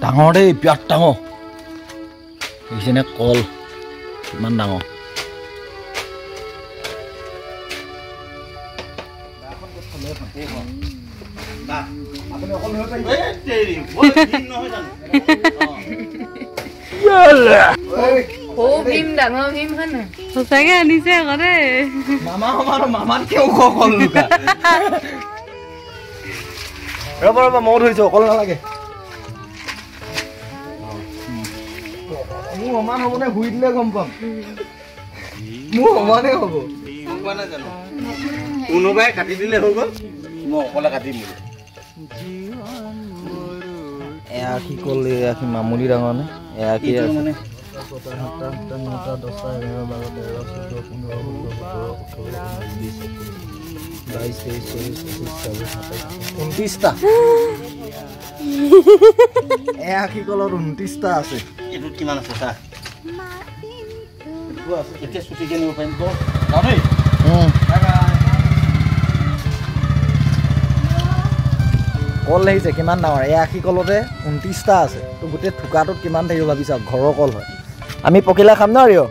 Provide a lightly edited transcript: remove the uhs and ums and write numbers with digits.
ডাঙৰ দেই বিৰাট ডাঙৰ দেখিছেনে কল কিমান ডাঙৰ সঁচাকে আনিছে আকৌ দেই মামাত কেও কল লুকা ৰ'বা ৰ'বা ময়ো ধৰিছো অকল নালাগে মোৰ সমান হ'ব নে শুই দিলে গম পাম মোৰ সমানে হ'ব কোনোবাই কাটি দিলে হৈ গ'ল মই অকলে কাটি দিলো এয়া কি কল এয়া কি মামুলি ডাঙৰ নে এয়া কি মানে 29টা এয়া কি কলৰ 29টা আছে এইটো কিমান আছে চা এইটো আছে এতিয়া ছুটিকে নিব পাৰিম তো যাও দেই কল লাগিছে কিমান ডাঙৰ এয়া কি কলতে 29টা আছে তো গোটেই থুকাটোত কিমান থাকিব ভাবিছা ঘৰৰ কল হয় আমি পকিলা খাম ন ৰিঅ